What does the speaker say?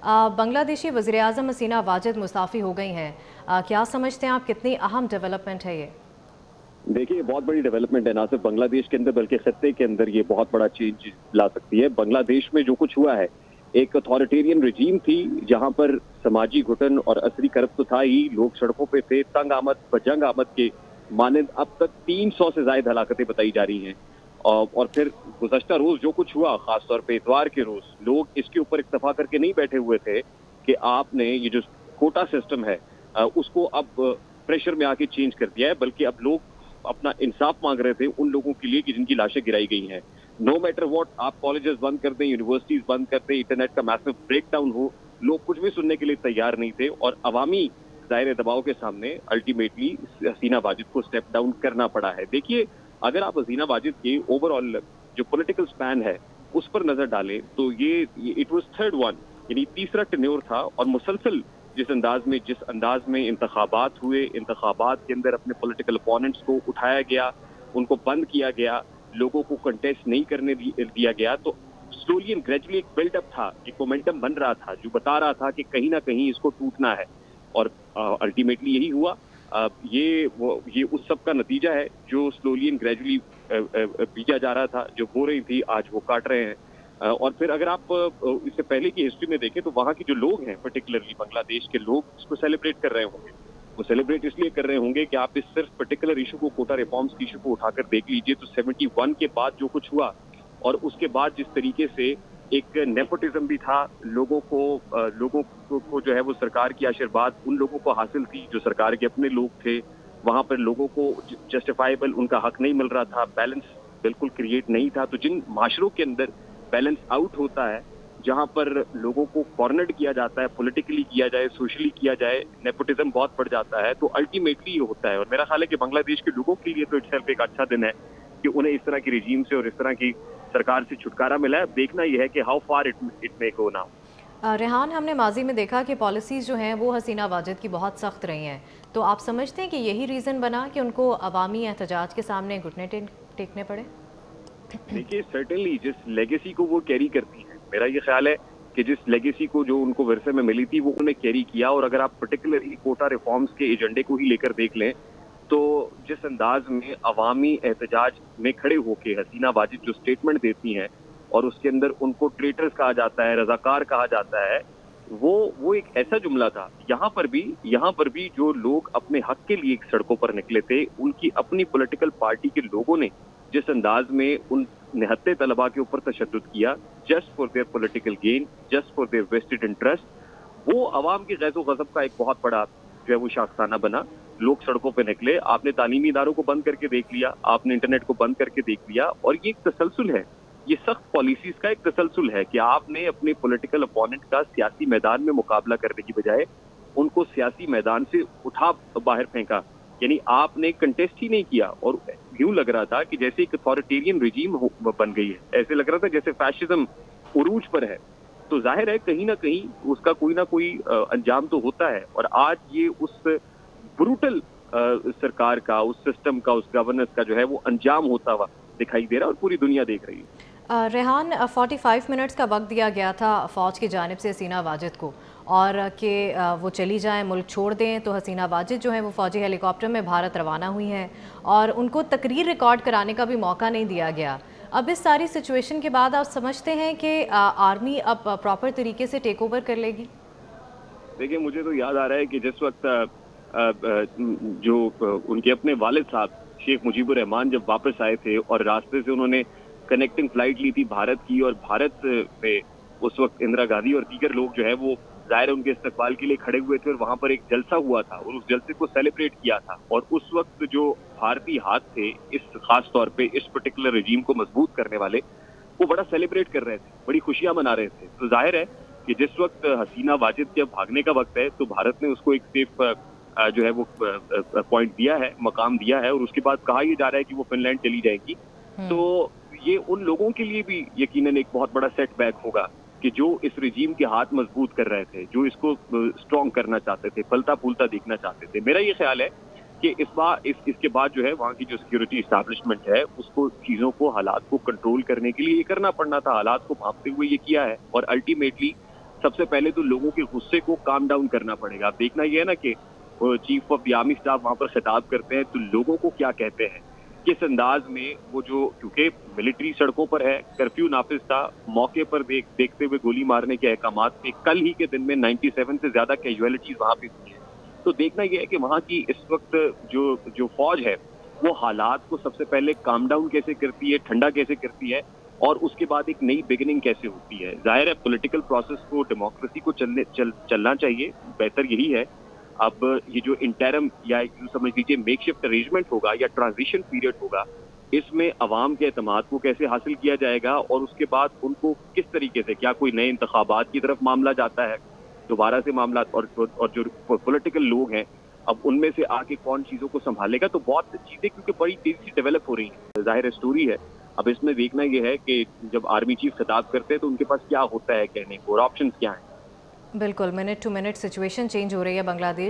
बांग्लादेशी वज़ीर-ए-आज़म हसीना वाजिद मुस्ताफ़ी हो गई हैं। क्या समझते हैं आप, कितनी अहम डेवलपमेंट है ये? देखिए, बहुत बड़ी डेवलपमेंट है, ना सिर्फ बांग्लादेश के अंदर बल्कि खत्ते के अंदर ये बहुत बड़ा चेंज ला सकती है। बांग्लादेश में जो कुछ हुआ है, एक अथॉरिटेरियन रजीम थी जहां पर समाजी घुटन और असली करप्ट तो था ही, लोग सड़कों पे थे, तंग आमद बजंग आमद के मानंद अब तक 300 से ज्यादा हलाकतें बताई जा रही हैं। और फिर गुज़श्ता रोज जो कुछ हुआ, खासतौर पे इतवार के रोज, लोग इसके ऊपर इक्तफा करके नहीं बैठे हुए थे कि आपने ये जो कोटा सिस्टम है उसको अब प्रेशर में आके चेंज कर दिया है, बल्कि अब लोग अपना इंसाफ मांग रहे थे उन लोगों के लिए कि जिनकी लाशें गिराई गई हैं। नो मैटर व्हाट, आप कॉलेजेस बंद कर दें, यूनिवर्सिटीज बंद कर दें, इंटरनेट का मैसिव ब्रेकडाउन हो, लोग कुछ भी सुनने के लिए तैयार नहीं थे और अवामी दायरे दबाव के सामने अल्टीमेटली हसीना वाजिद को स्टेप डाउन करना पड़ा है। देखिए, अगर आप हसीना वाजिद के ओवरऑल जो पॉलिटिकल स्पैन है उस पर नजर डालें तो ये इट वाज थर्ड वन, यानी तीसरा टेन्योर था और मुसलसल जिस अंदाज में इंतखाबात हुए, इंतखाबात के अंदर अपने पॉलिटिकल अपोनेंट्स को उठाया गया, उनको बंद किया गया, लोगों को कंटेस्ट नहीं करने दिया गया, तो स्लोली एंड ग्रेजुअली एक बिल्डअप था, एक मोमेंटम बन रहा था जो बता रहा था कि कहीं ना कहीं इसको टूटना है और अल्टीमेटली यही हुआ। ये उस सब का नतीजा है जो स्लोली एंड ग्रेजुअली बीता जा रहा था, जो हो रही थी आज वो काट रहे हैं। और फिर अगर आप इससे पहले की हिस्ट्री में देखें तो वहाँ के जो लोग हैं, पर्टिकुलरली बांग्लादेश के लोग, इसको सेलिब्रेट कर रहे होंगे। वो सेलिब्रेट इसलिए कर रहे होंगे कि आप इस सिर्फ पर्टिकुलर इशू को, कोटा रिफॉर्म्स की इशू को उठाकर देख लीजिए तो 71 के बाद जो कुछ हुआ और उसके बाद जिस तरीके से एक नेपोटिज्म भी था, लोगों को जो है वो सरकार की आशीर्वाद उन लोगों को हासिल थी जो सरकार के अपने लोग थे। वहां पर लोगों को जस्टिफाइबल उनका हक नहीं मिल रहा था, बैलेंस बिल्कुल क्रिएट नहीं था। तो जिन माशरों के अंदर बैलेंस आउट होता है, जहां पर लोगों को कॉर्नर्ड किया जाता है, पॉलिटिकली किया जाए, सोशली किया जाए, नेपोटिज्म बहुत बढ़ जाता है, तो अल्टीमेटली ये होता है। और मेरा ख्याल है कि बांग्लादेश के लोगों के लिए तो इटसेल्फ एक अच्छा दिन है कि उन्हें इस तरह की रिजीम से और इस तरह की सरकार से छुटकारा मिला है। देखना यह है कि how far it may go now. Rehan, हमने माजी में देखा कि पॉलिसीज़ जो हैं वो हसीना वाजिद की बहुत सख्त रही हैं, तो आप समझते हैं कि यही रीज़न बना कि उनको अवामी एहतजाज के सामने घुटने टेकने पड़े? देखिए, सर्टेनली जिस लेगेसी को वो कैरी करती है, मेरा ये ख्याल है कि जिस लेगेसी को जो उनको विरसे में मिली थी वो उन्हें कैरी किया। और अगर आप पर्टिकुलरली कोटा रिफॉर्म्स के एजेंडे को ही लेकर देख लें तो जिस अंदाज में अवामी एहतजाज में खड़े होके हसीना वाजिद जो स्टेटमेंट देती हैं और उसके अंदर उनको ट्रेटर्स कहा जाता है, रजाकार कहा जाता है, वो एक ऐसा जुमला था। यहाँ पर भी जो लोग अपने हक के लिए सड़कों पर निकले थे, उनकी अपनी पॉलिटिकल पार्टी के लोगों ने जिस अंदाज में उन निहत्ते तलबा के ऊपर तशद्दुद किया, just for their political gain, just for their vested interest, वो अवाम की गैज़ो गज़ब का एक बहुत बड़ा जो है वो शाखसाना बना। लोग सड़कों पे निकले, आपने तालीमी इदारों को बंद करके देख लिया, आपने इंटरनेट को बंद करके देख लिया। और ये एक तसलसल है, ये सख्त पॉलिसीज का एक तसलसल है कि आपने अपने पॉलिटिकल अपोनेंट का सियासी मैदान में मुकाबला करने की बजाय उनको सियासी मैदान से उठा बाहर फेंका, यानी आपने कंटेस्ट ही नहीं किया। और यूं लग रहा था कि जैसे एक अथॉरिटेरियन रिजीम बन गई है, ऐसे लग रहा था जैसे फैशिज्म उरूज पर है। तो जाहिर है कहीं ना कहीं उसका कोई ना कोई अंजाम तो होता है। और आज ये उस ब्रूटल सरकार का, उस सिस्टम का, उस गवर्नेंस का जो है वो अंजाम होता हुआ दिखाई दे रहा है और पूरी दुनिया देख रही है। रेहान, 45 मिनट्स का वक्त दिया गया था फ़ौज की जानिब से हसीना वाजिद को, और कि वो चली जाएं, मुल्क छोड़ दें, तो हसीना वाजिद जो है वो फ़ौजी हेलीकॉप्टर में भारत रवाना हुई हैं और उनको तकरीर रिकॉर्ड कराने का भी मौका नहीं दिया गया। अब इस सारी सिचुएशन के बाद आप समझते हैं कि आर्मी अब प्रॉपर तरीके से टेक ओवर कर लेगी? देखिए, मुझे तो याद आ रहा है कि जिस वक्त जो उनके अपने वालिद साहब शेख मुजीबुर रहमान जब वापस आए थे और रास्ते से उन्होंने कनेक्टिंग फ्लाइट ली थी भारत की, और भारत में उस वक्त इंदिरा गांधी और दीगर लोग जो है वो जाहिर उनके इस्तकबाल के लिए खड़े हुए थे और वहां पर एक जलसा हुआ था और उस जलसे को सेलिब्रेट किया था। और उस वक्त जो भारतीय हाथ थे इस खास तौर पे इस पर्टिकुलर रजीम को मजबूत करने वाले, वो बड़ा सेलिब्रेट कर रहे थे, बड़ी खुशियां मना रहे थे। तो जाहिर है कि जिस वक्त हसीना वाजिद के भागने का वक्त है तो भारत ने उसको एक सेफ जो है वो पॉइंट दिया है, मकाम दिया है, और उसके बाद कहा यह जा रहा है कि वो फिनलैंड चली जाएगी। तो ये उन लोगों के लिए भी यकीनन एक बहुत बड़ा सेटबैक होगा कि जो इस रिजीम के हाथ मजबूत कर रहे थे, जो इसको स्ट्रॉन्ग करना चाहते थे, फलता फूलता देखना चाहते थे। मेरा ये ख्याल है कि इसके बाद जो है वहाँ की जो सिक्योरिटी इस्टेब्लिशमेंट है उसको चीजों को, हालात को कंट्रोल करने के लिए ये करना पड़ना था, हालात को भांपते हुए ये किया है। और अल्टीमेटली सबसे पहले तो लोगों के गुस्से को काम डाउन करना पड़ेगा। अब देखना ये है ना कि chief of the army staff वहां पर खिताब करते हैं तो लोगों को क्या कहते हैं, किस अंदाज में वो जो, क्योंकि मिलिट्री सड़कों पर है, कर्फ्यू नाफिज था, मौके पर देखते हुए गोली मारने के अहकामात थे, कल ही के दिन में 97 से ज्यादा कैजुअलिटीज वहां पे हुई है। तो देखना यह है कि वहां की इस वक्त जो जो फौज है वो हालात को सबसे पहले काम डाउन कैसे करती है, ठंडा कैसे करती है, और उसके बाद एक नई बिगिनिंग कैसे होती है। जाहिर है पॉलिटिकल प्रोसेस को, डेमोक्रेसी को चलना चाहिए, बेहतर यही है। अब ये जो इंटरम या यूं समझ लीजिए मेकशिफ्ट अरेंजमेंट होगा या ट्रांजिशन पीरियड होगा, इसमें अवाम के एतमाद को कैसे हासिल किया जाएगा और उसके बाद उनको किस तरीके से, क्या कोई नए इंतखाबात की तरफ मामला जाता है दोबारा से मामला, और जो पॉलिटिकल लोग हैं अब उनमें से आके कौन चीजों को संभालेगा। तो बहुत चीजें क्योंकि बड़ी तेजी से डेवलप हो रही हैं, जाहिर स्टोरी है। अब इसमें देखना यह है कि जब आर्मी चीफ खिताब करते हैं तो उनके पास क्या होता है कहने को और ऑप्शंस क्या हैं। बिल्कुल, minute to minute situation change हो रही है बांग्लादेश